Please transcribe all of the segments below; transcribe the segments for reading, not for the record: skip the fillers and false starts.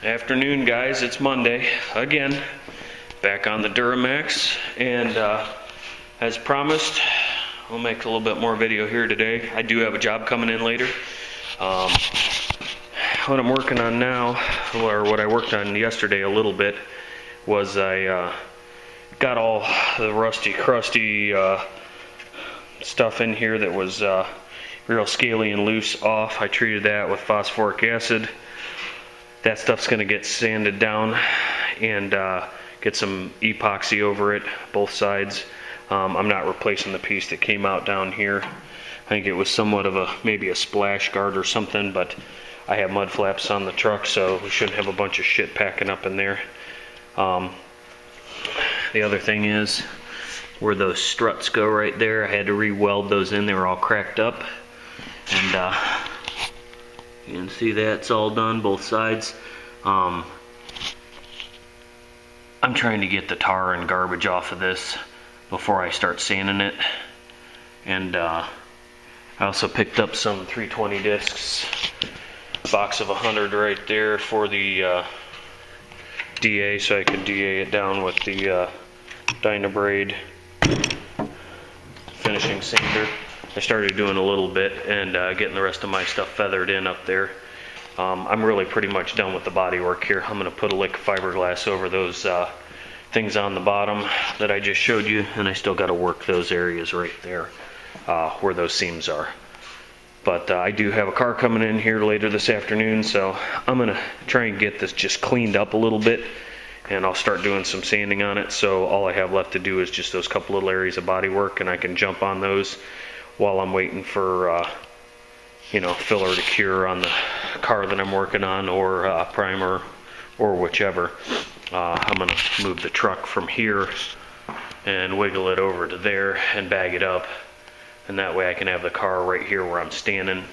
Afternoon, guys. It's Monday again, back on the Duramax, and as promised, I'll make a little bit more video here today. I do have a job coming in later. What I'm working on now, or what I worked on yesterday a little bit, was I got all the rusty, crusty stuff in here that was real scaly and loose off. I treated that with phosphoric acid. That stuff's going to get sanded down and get some epoxy over it, both sides. I'm not replacing the piece that came out down here. I think it was somewhat of maybe a splash guard or something, but I have mud flaps on the truck, so we shouldn't have a bunch of shit packing up in there. The other thing is where those struts go right there, I had to re-weld those in. They were all cracked up, and you can see that's all done, both sides. I'm trying to get the tar and garbage off of this before I start sanding it. And I also picked up some 320 discs, a box of 100 right there for the DA, so I could DA it down with the Dynabraid finishing sander. I started doing a little bit and getting the rest of my stuff feathered in up there. I'm really pretty much done with the bodywork here. I'm going to put a lick of fiberglass over those things on the bottom that I just showed you, and I still got to work those areas right there where those seams are. But I do have a car coming in here later this afternoon, so I'm going to try and get this just cleaned up a little bit, and I'll start doing some sanding on it. So all I have left to do is just those couple little areas of bodywork, and I can jump on those while I'm waiting for filler to cure on the car that I'm working on, or primer, or whichever. I'm going to move the truck from here and wiggle it over to there and bag it up, and that way I can have the car right here where I'm standing,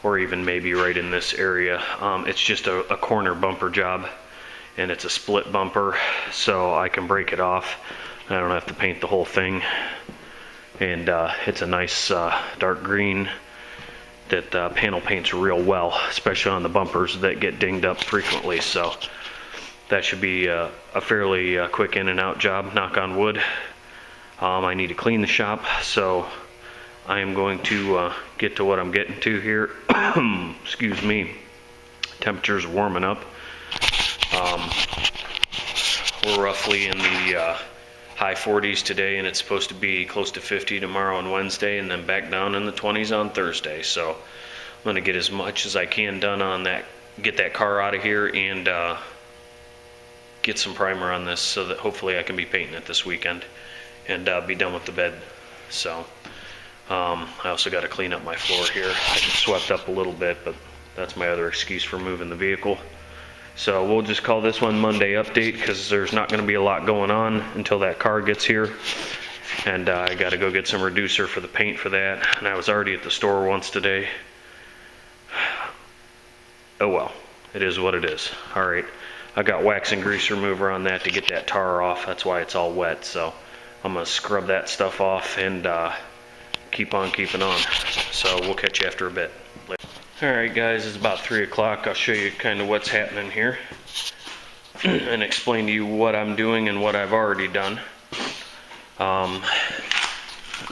or even maybe right in this area. It's just a corner bumper job, and it's a split bumper, so I can break it off. I don't have to paint the whole thing. And it's a nice dark green that panel paints real well, especially on the bumpers that get dinged up frequently. So that should be a fairly quick in and out job, knock on wood. I need to clean the shop, so I am going to get to what I'm getting to here. Excuse me. Temperatures are warming up. We're roughly in the high 40s today, and it's supposed to be close to 50 tomorrow and Wednesday, and then back down in the 20s on Thursday. So I'm going to get as much as I can done on that, get that car out of here, and get some primer on this so that hopefully I can be painting it this weekend and be done with the bed. So I also got to clean up my floor here. I just swept up a little bit, but that's my other excuse for moving the vehicle. So we'll just call this one Monday update, because there's not going to be a lot going on until that car gets here. And I got to go get some reducer for the paint for that. And I was already at the store once today. Oh well, it is what it is. Alright, I got wax and grease remover on that to get that tar off. That's why it's all wet. So I'm going to scrub that stuff off and keep on keeping on. So we'll catch you after a bit. Later. Alright guys, it's about 3 o'clock. I'll show you kind of what's happening here and explain to you what I'm doing and what I've already done. A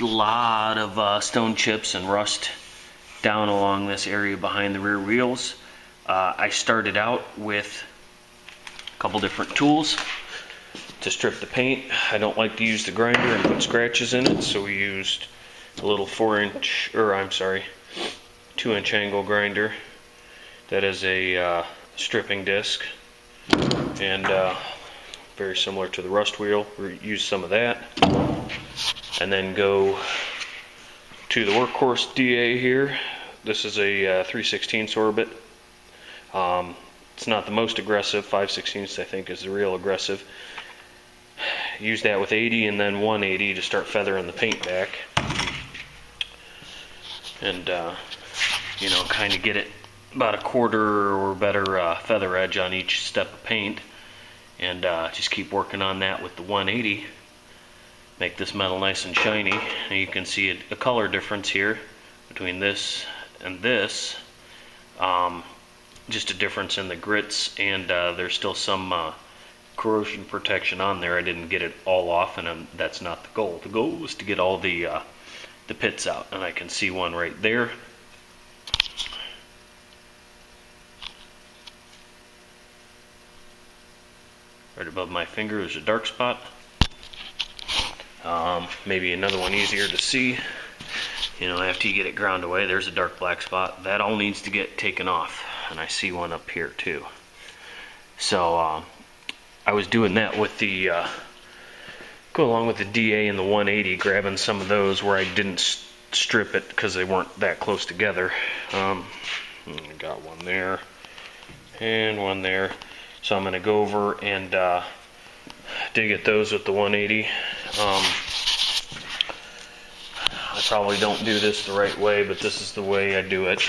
lot of stone chips and rust down along this area behind the rear wheels. I started out with a couple different tools to strip the paint. I don't like to use the grinder and put scratches in it, so we used a little 2-inch angle grinder that is a stripping disc, and very similar to the rust wheel. We use some of that, and then go to the workhorse DA here. This is a 3/16 orbit. It's not the most aggressive. 5/16 I think is the real aggressive. Use that with 80 and then 180 to start feathering the paint back, and kind of get it about a quarter or better feather edge on each step of paint, and just keep working on that with the 180. Make this metal nice and shiny, and you can see a color difference here between this and this. just a difference in the grits, and there's still some corrosion protection on there. I didn't get it all off, and that's not the goal. The goal was to get all the pits out, and I can see one right there. Right above my finger is a dark spot. Maybe another one easier to see. You know, after you get it ground away, there's a dark black spot. That all needs to get taken off, and I see one up here too. So I was doing that with the go along with the DA and the 180, grabbing some of those where I didn't strip it because they weren't that close together. I got one there and one there. So I'm going to go over and dig at those with the 180. I probably don't do this the right way, but this is the way I do it.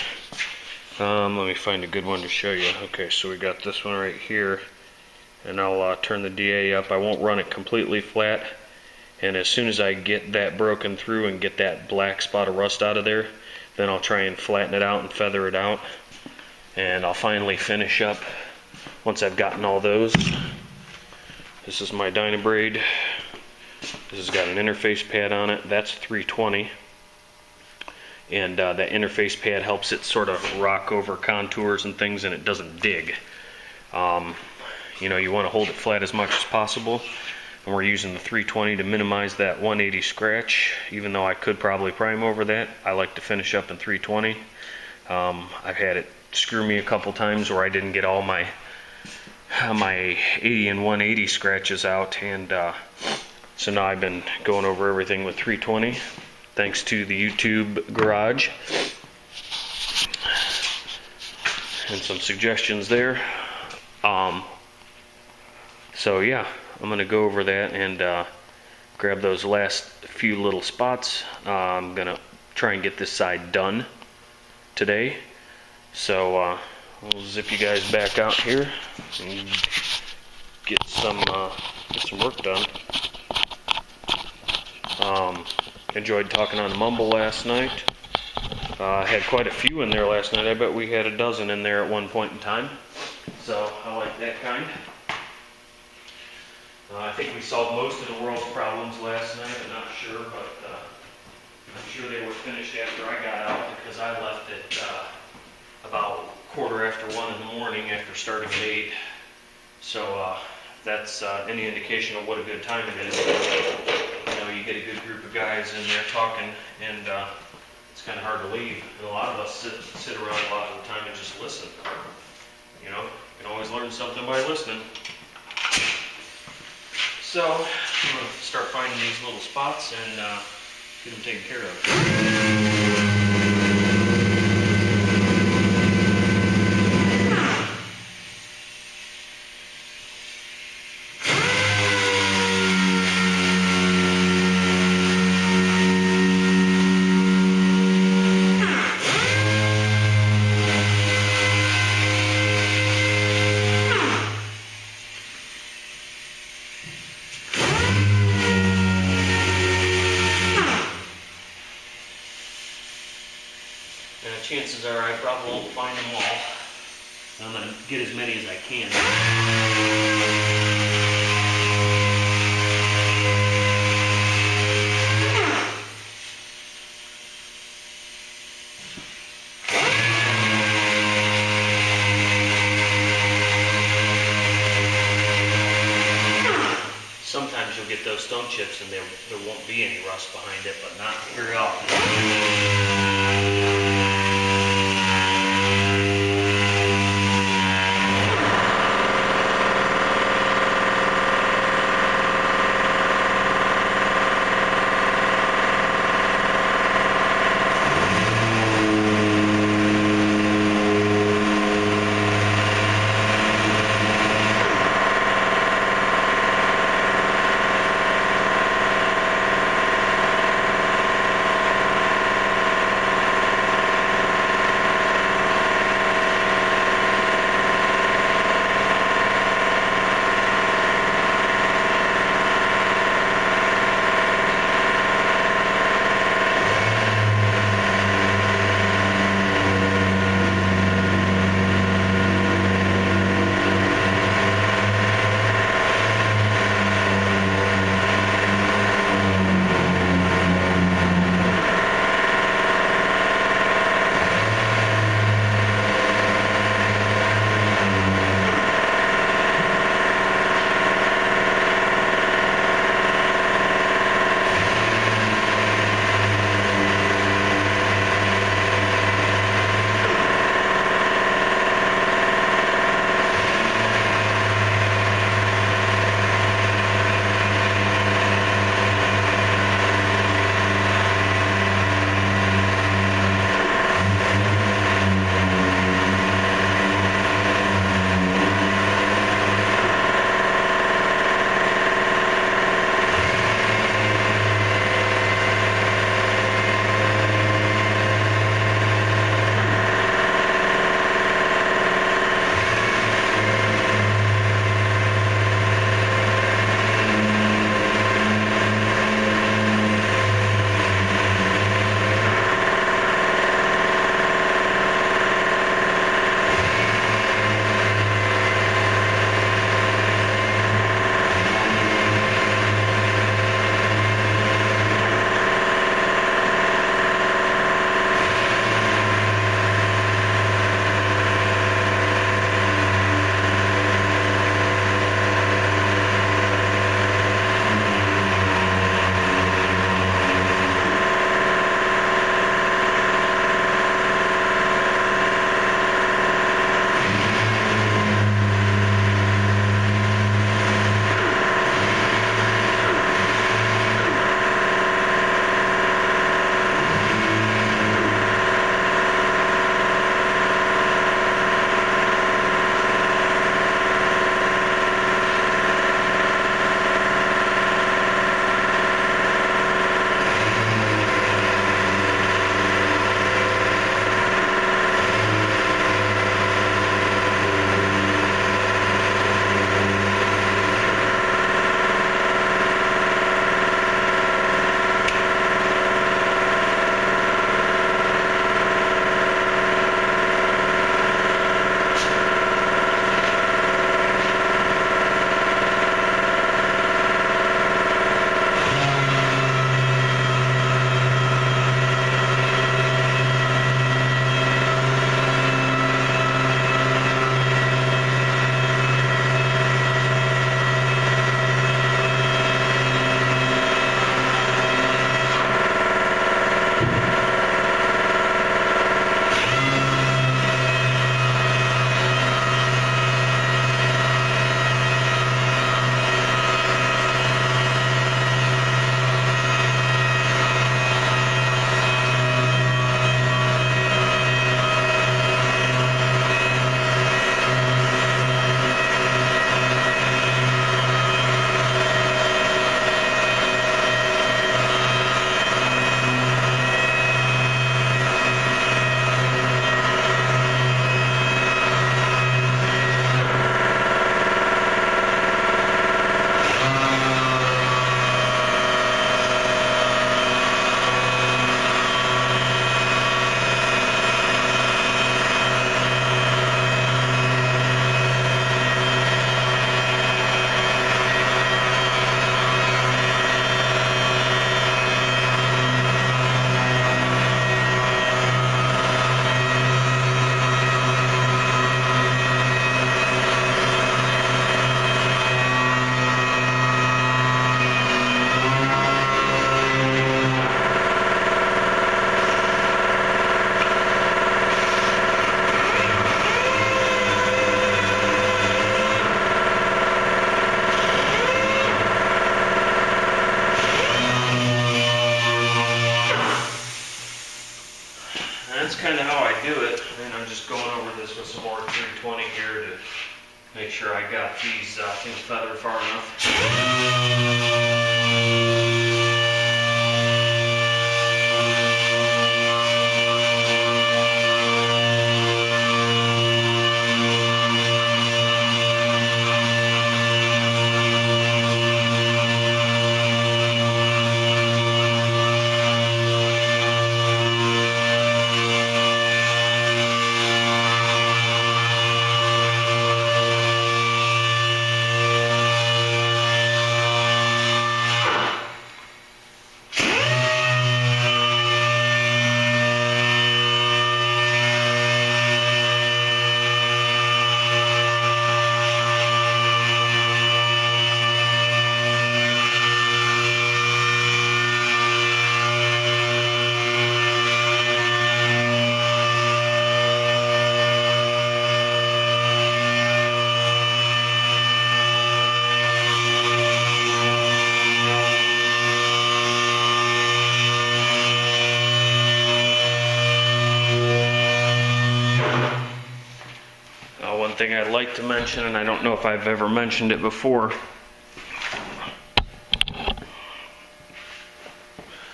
Let me find a good one to show you. Okay, so we got this one right here, and I'll turn the DA up. I won't run it completely flat, and as soon as I get that broken through and get that black spot of rust out of there, then I'll try and flatten it out and feather it out, and I'll finally finish up once I've gotten all those. This is my Dynabraid. This has got an interface pad on it. That's 320. And that interface pad helps it sort of rock over contours and things, and it doesn't dig. You know, you want to hold it flat as much as possible. And we're using the 320 to minimize that 180 scratch. Even though I could probably prime over that, I like to finish up in 320. I've had it screw me a couple times where I didn't get all my 80 and 180 scratches out, and so now I've been going over everything with 320 thanks to the YouTube garage and some suggestions there. So yeah, I'm gonna go over that and grab those last few little spots. I'm gonna try and get this side done today, so we'll zip you guys back out here and get some work done. Enjoyed talking on Mumble last night. Had quite a few in there last night. I bet we had a dozen in there at one point in time. So I like that kind. I think we solved most of the world's problems last night. I'm not sure, but I'm sure they were finished after I got out, because I left at about 1:15 in the morning after starting at 8. So that's any indication of what a good time it is. You know, you get a good group of guys in there talking, and it's kind of hard to leave. And a lot of us sit around a lot of the time and just listen. You know, you can always learn something by listening. So I'm going to start finding these little spots and get them taken care of. Chances are I probably won't find them all. I'm going to get as many as I can. Sometimes you'll get those stone chips and there won't be any rust behind it, but not very often. to make sure I got these things feathered far enough. One thing I'd like to mention, and I don't know if I've ever mentioned it before,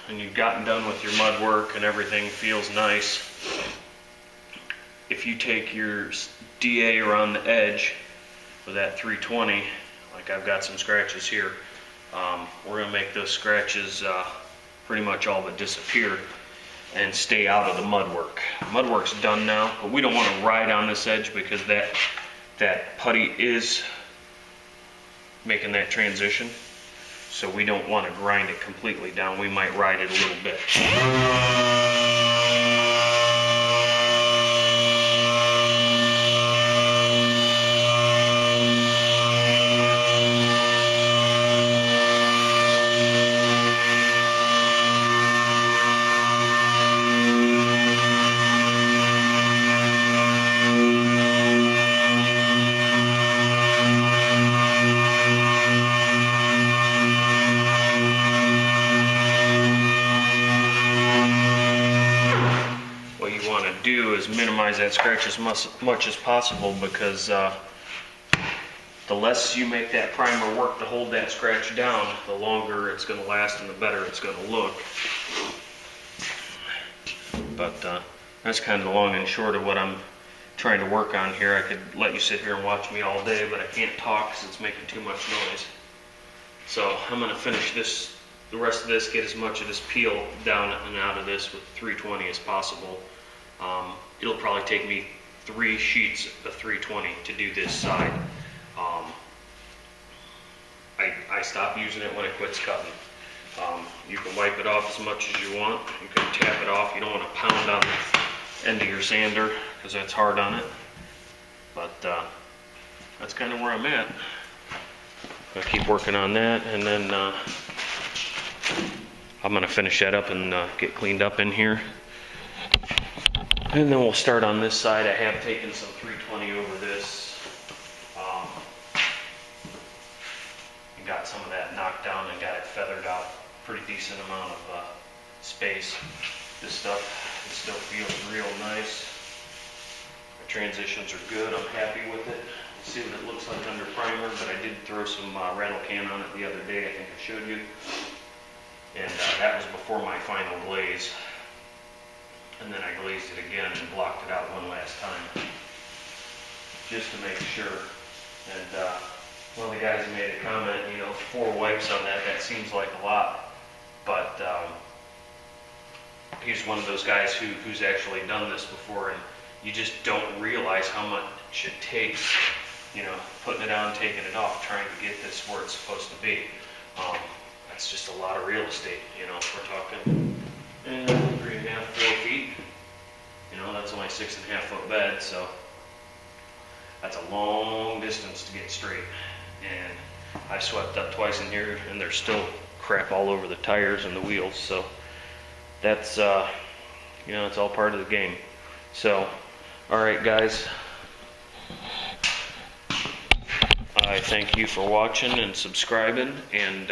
and you've gotten done with your mud work and everything feels nice, if you take your DA around the edge with that 320, like I've got some scratches here, we're going to make those scratches pretty much all but disappear and stay out of the mud work. Mud work's done now, but we don't want to ride on this edge because that putty is making that transition. So we don't want to grind it completely down. We might ride it a little bit. Do is minimize that scratch as much as possible, because the less you make that primer work to hold that scratch down, the longer it's going to last and the better it's going to look. But that's kind of the long and short of what I'm trying to work on here. I could let you sit here and watch me all day, but I can't talk because it's making too much noise. So I'm going to finish this, the rest of this, get as much of this peel down and out of this with 320 as possible. It'll probably take me 3 sheets of 320 to do this side. I stop using it when it quits cutting. You can wipe it off as much as you want. You can tap it off. You don't want to pound on the end of your sander because that's hard on it. But that's kind of where I'm at. I'll keep working on that, and then I'm going to finish that up and get cleaned up in here. And then we'll start on this side. I have taken some 320 over this. And got some of that knocked down and got it feathered out. Pretty decent amount of space. This stuff, it still feels real nice. The transitions are good. I'm happy with it. Let's see what it looks like under primer, but I did throw some rattle can on it the other day. I think I showed you. And that was before my final glaze. And then I glazed it again and blocked it out one last time, just to make sure. And one of the guys made a comment, you know, 4 wipes on that seems like a lot, but he's one of those guys who's actually done this before, and you just don't realize how much it takes, you know, putting it on, taking it off, trying to get this where it's supposed to be. That's just a lot of real estate, you know. We're talking 3.5, 4 feet. You know, that's only 6.5 foot bed, so that's a long distance to get straight. And I swept up twice in here, and there's still crap all over the tires and the wheels. So that's, you know, it's all part of the game. So, all right, guys. I thank you for watching and subscribing, and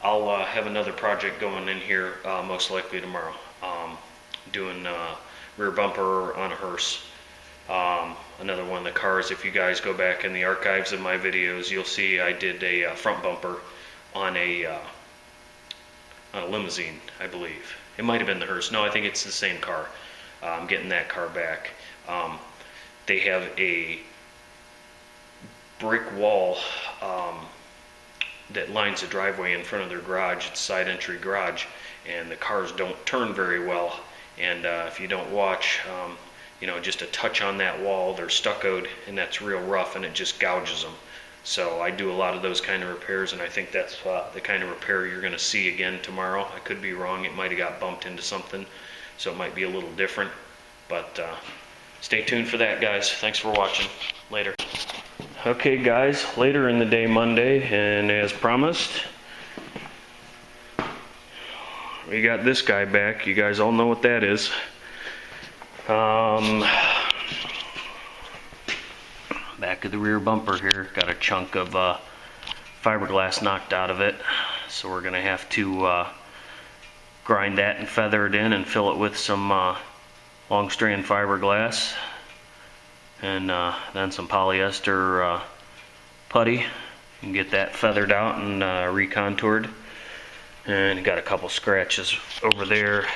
I'll have another project going in here most likely tomorrow. Doing rear bumper on a Hearse. Another one of the cars, if you guys go back in the archives of my videos, you'll see I did a front bumper on a limousine, I believe. It might have been the Hearse. No, I think it's the same car. I'm getting that car back. They have a brick wall that lines the driveway in front of their garage. It's a side entry garage, and the cars don't turn very well. And if you don't watch, you know, just a touch on that wall, they're stuccoed, and that's real rough, and it just gouges them. So I do a lot of those kind of repairs, and I think that's the kind of repair you're going to see again tomorrow. I could be wrong. It might have got bumped into something, so it might be a little different. But stay tuned for that, guys. Thanks for watching. Later. Okay, guys, later in the day Monday, and as promised, we got this guy back. You guys all know what that is. Back of the rear bumper here, got a chunk of fiberglass knocked out of it, so we're gonna have to grind that and feather it in and fill it with some long strand fiberglass, and then some polyester putty, and get that feathered out and recontoured. And got a couple scratches over there,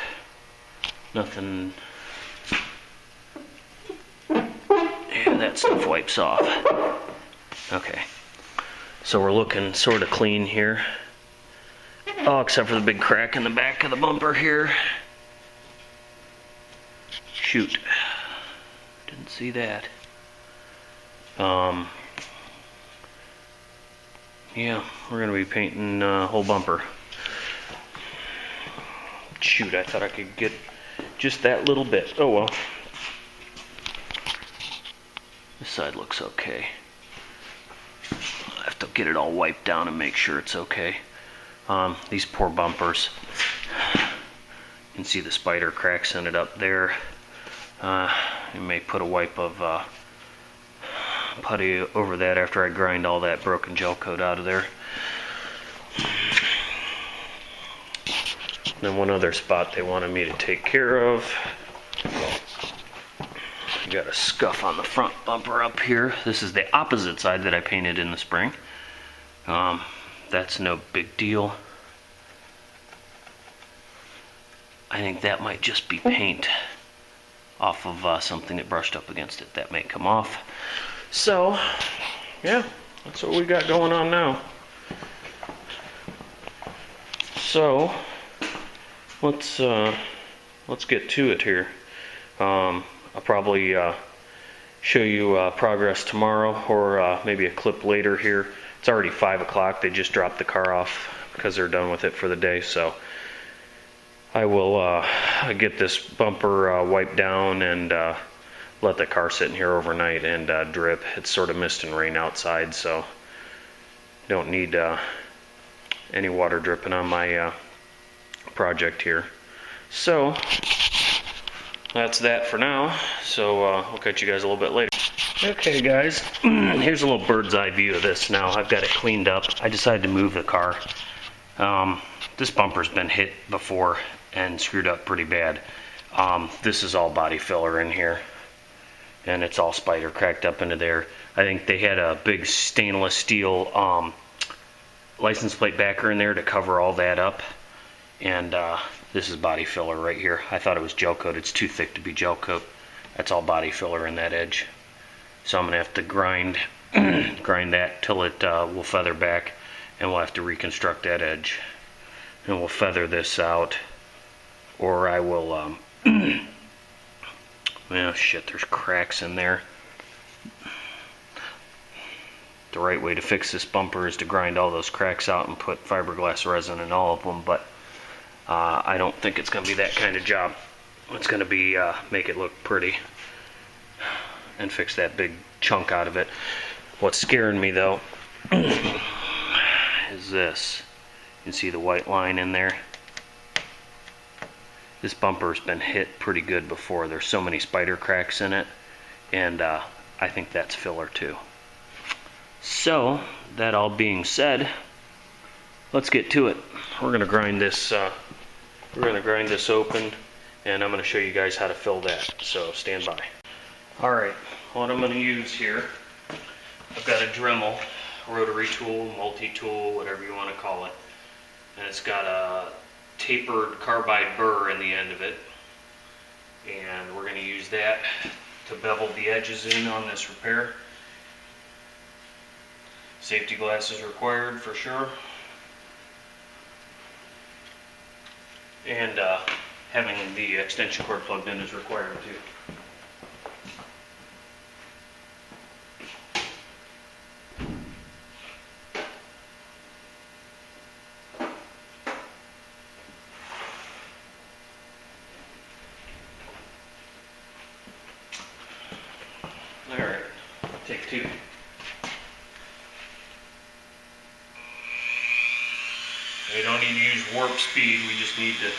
nothing. Yeah, that stuff wipes off. Okay, so we're looking sort of clean here. Oh, except for the big crack in the back of the bumper here. Shoot, didn't see that. Yeah, we're gonna be painting whole bumper. Shoot, I thought I could get just that little bit. Oh well. This side looks okay. I have to get it all wiped down and make sure it's okay. These poor bumpers. You can see the spider cracks in it up there. You may put a wipe of putty over that after I grind all that broken gel coat out of there. Then one other spot they wanted me to take care of. Got a scuff on the front bumper up here. This is the opposite side that I painted in the spring. That's no big deal. I think that might just be paint off of something that brushed up against it. That may come off. So, yeah, that's what we got going on now. So, let's get to it here. I'll probably show you progress tomorrow, or maybe a clip later here. It's already 5 o'clock. They just dropped the car off because they're done with it for the day. So I will get this bumper wiped down and let the car sit in here overnight and drip. It's sort of mist and rain outside, so don't need any water dripping on my project here. So that's that for now, so I'll catch you guys a little bit later. Okay guys, here's a little bird's eye view of this now. I've got it cleaned up. I decided to move the car. This bumper's been hit before and screwed up pretty bad. This is all body filler in here, and it's all spider cracked up into there. I think they had a big stainless steel license plate backer in there to cover all that up, and this is body filler right here. I thought it was gel coat. It's too thick to be gel coat. That's all body filler in that edge. So I'm gonna have to grind that till it will feather back, and we'll have to reconstruct that edge. And we'll feather this out, or I will, oh shit, there's cracks in there. The right way to fix this bumper is to grind all those cracks out and put fiberglass resin in all of them, but I don't think it's going to be that kind of job. It's going to be make it look pretty and fix that big chunk out of it. What's scaring me though is this. You can see the white line in there. This bumper's been hit pretty good before. There's so many spider cracks in it, and I think that's filler too. So that all being said, let's get to it. We're gonna grind this. We're gonna grind this open, and I'm gonna show you guys how to fill that. So stand by. Alright, what I'm going to use here, I've got a Dremel, rotary tool, multi-tool, whatever you want to call it. And it's got a tapered carbide burr in the end of it. And we're going to use that to bevel the edges in on this repair. Safety glasses required for sure. And having the extension cord plugged in is required too. Alright, take two. We don't need to use warp speed, we just need to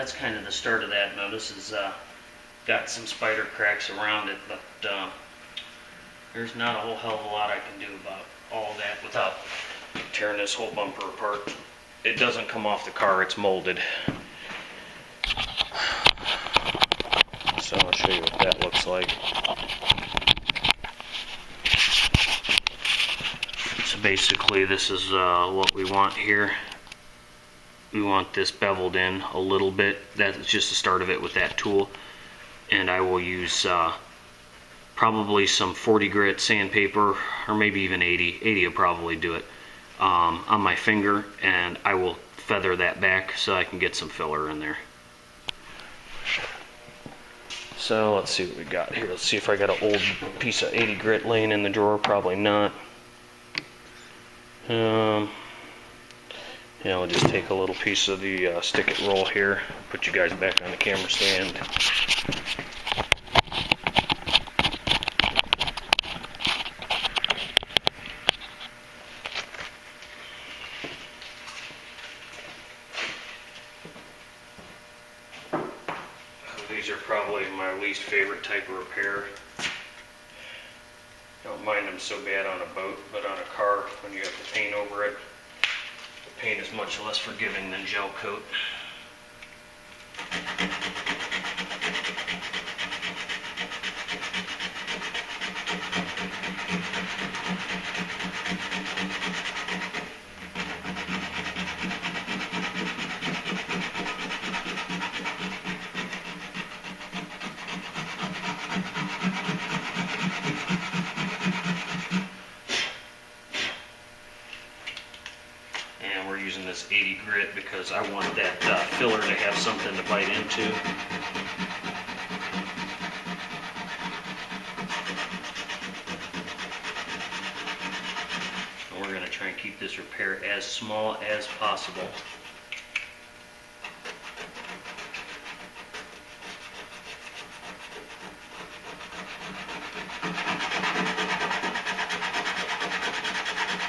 that's kind of the start of that. Notice it's got some spider cracks around it, but there's not a whole hell of a lot I can do about all that without tearing this whole bumper apart. It doesn't come off the car, it's molded. So I'll show you what that looks like. So basically this is what we want here. We want this beveled in a little bit. That's just the start of it with that tool. And I will use probably some 40 grit sandpaper, or maybe even 80. 80 will probably do it, on my finger, and I will feather that back so I can get some filler in there. So let's see what we got here. Let's see if I got an old piece of 80 grit laying in the drawer. Probably not. Yeah, I'll just take a little piece of the stick it roll here, put you guys back on the camera stand. These are probably my least favorite type of repair. Don't mind them so bad on a boat, but on a car, when you have to paint over it, the paint is much less forgiving than gel coat. Using this 80 grit because I want that filler to have something to bite into. And we're going to try and keep this repair as small as possible.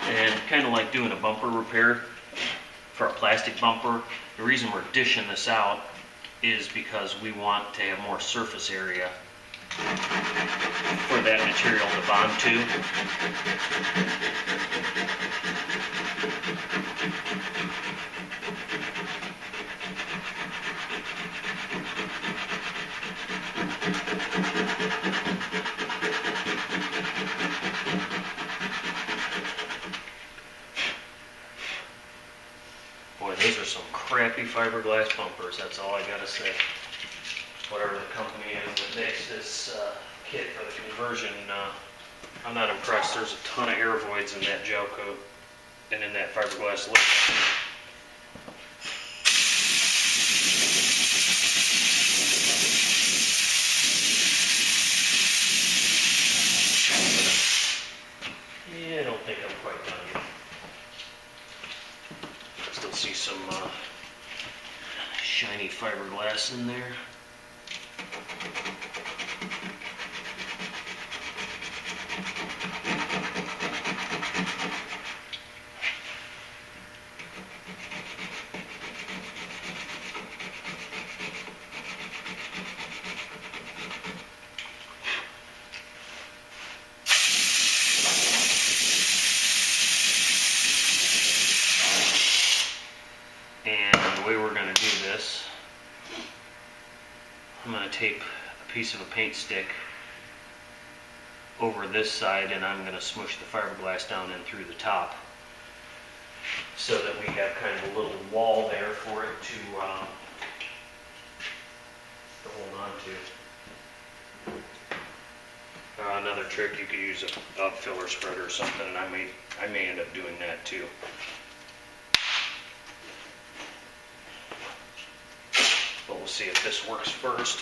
And kind of like doing a bumper repair. For a plastic bumper, The reason we're dishing this out is because we want to have more surface area for that material to bond to. Boy, those are some crappy fiberglass bumpers, that's all I gotta say. Whatever the company is that makes this kit for the conversion, I'm not impressed. There's a ton of air voids in that gel coat and in that fiberglass lip. Yeah, I don't think I'm quite done yet. Still see some shiny fiberglass in there. I'm going to tape a piece of a paint stick over this side, and I'm going to smush the fiberglass down in through the top so that we have kind of a little wall there for it to hold on to. Another trick, you could use a filler spread or something, and I may end up doing that too. But we'll see if this works first.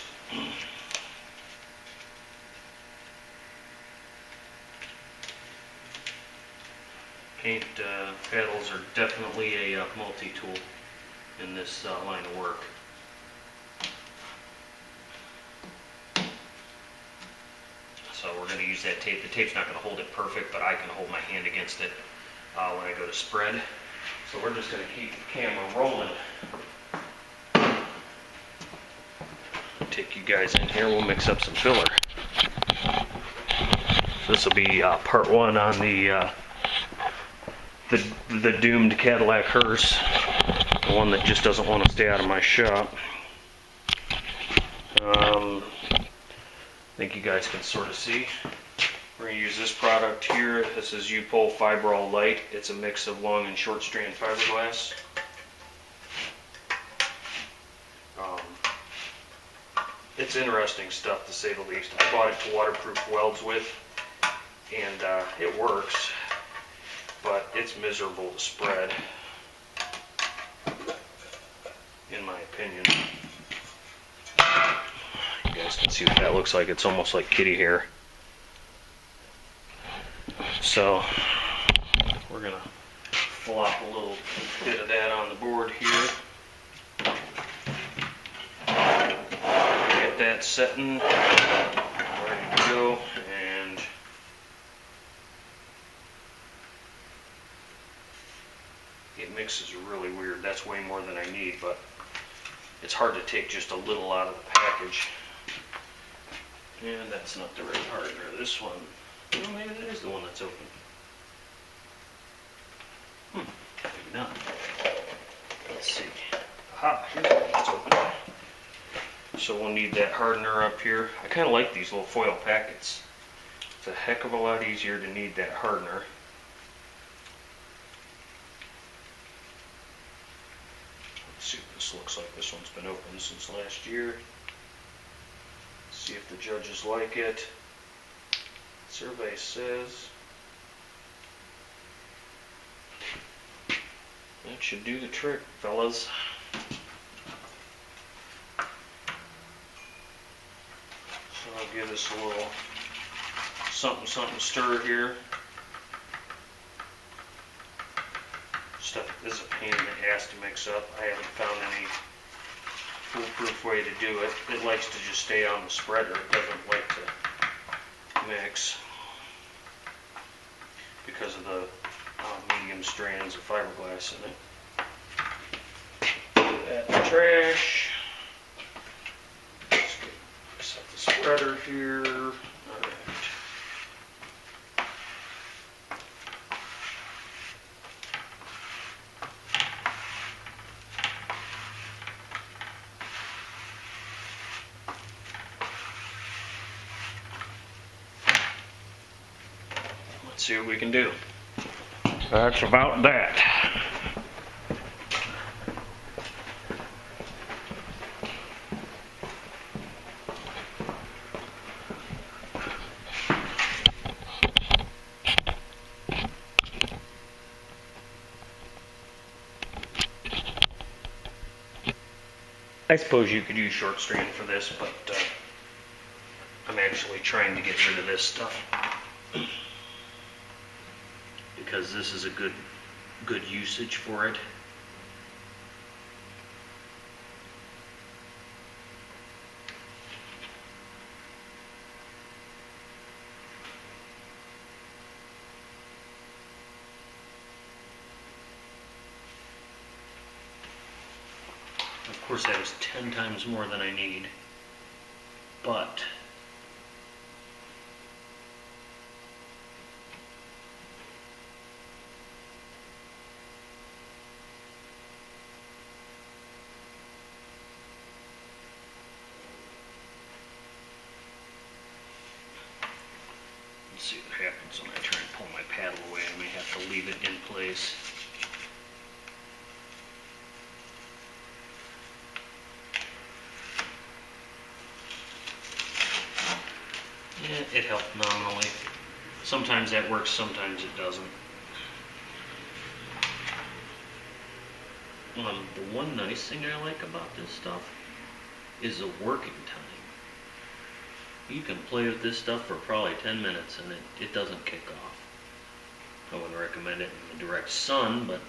Paint paddles are definitely a multi-tool in this line of work. So we're going to use that tape. The tape's not going to hold it perfect, but I can hold my hand against it when I go to spread. So we're just going to keep the camera rolling. Take you guys in here, we'll mix up some filler. So this will be part one on the doomed Cadillac Hearse, the one that just doesn't want to stay out of my shop. I think you guys can sort of see. We're going to use this product here. This is U-Pole Fibrol Light. It's a mix of long and short strand fiberglass. It's interesting stuff, to say the least. I bought it to waterproof welds with, and it works, but it's miserable to spread, in my opinion. You guys can see what that looks like. It's almost like kitty hair. So we're going to flop a little bit of that on the board here. That setting, ready to go, and it mixes really weird. That's way more than I need, but it's hard to take just a little out of the package. And that's not the right hardener. This one, well, maybe that is the one that's open. Maybe not. Let's see. Aha, here's the one that's open. So we'll need that hardener up here. I kind of like these little foil packets. It's a heck of a lot easier to need that hardener. Let's see what this looks like. This one's been open since last year. See if the judges like it. Survey says that should do the trick, fellas. So I'll give this a little something stir here. Stuff is a pain in the ass to mix up. I haven't found any foolproof way to do it. It likes to just stay on the spreader. It doesn't like to mix because of the medium strands of fiberglass in it. that in the trash. Set the spreader here. All right. Let's see what we can do. That's about that. I suppose you could use short strand for this, but I'm actually trying to get rid of this stuff because this is a good usage for it. Of course, that is 10 times more than I need, but let's see what happens when I try and pull my paddle away. I may have to leave it in place. It helped nominally. Sometimes that works, sometimes it doesn't. The one nice thing I like about this stuff is the working time. You can play with this stuff for probably 10 minutes and it doesn't kick off. I wouldn't recommend it in the direct sun, but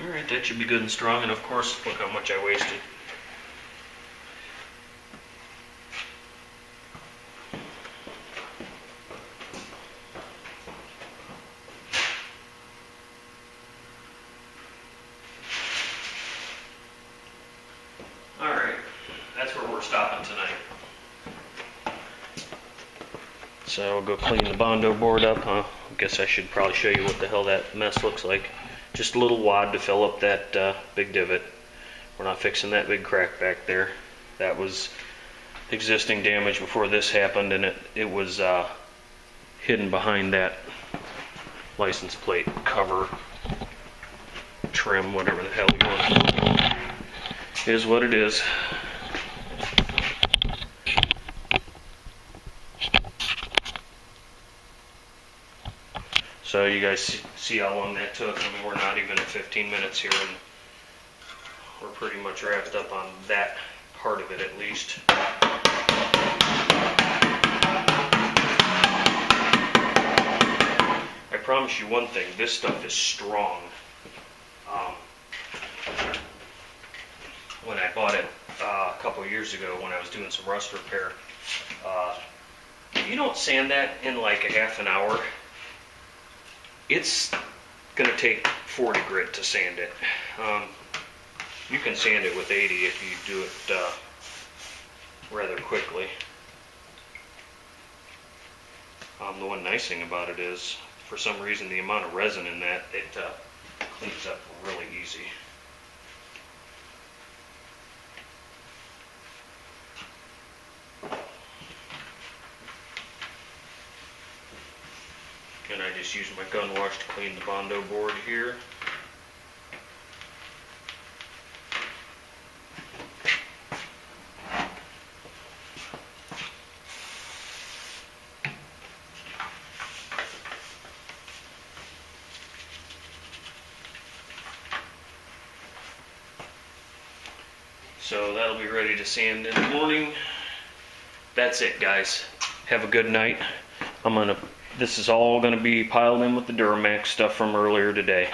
alright, that should be good and strong, and of course, look how much I wasted. Alright, that's where we're stopping tonight. So I'll go clean the Bondo board up, huh? I guess I should probably show you what the hell that mess looks like. Just a little wad to fill up that big divot. We're not fixing that big crack back there. That was existing damage before this happened, and it was hidden behind that license plate cover, trim, whatever the hell you want to call it. It is what it is. So you guys see how long that took. I mean, we're not even at 15 minutes here, and we're pretty much wrapped up on that part of it at least. I promise you one thing, this stuff is strong. When I bought it a couple years ago when I was doing some rust repair, you don't sand that in like a half an hour. It's going to take 40 grit to sand it. You can sand it with 80 if you do it rather quickly. The one nice thing about it is, for some reason, the amount of resin in that, it cleans up really easy. And I just use my gun wash to clean the Bondo board here. So that'll be ready to sand in the morning. That's it, guys. Have a good night. This is all going to be piled in with the Duramax stuff from earlier today.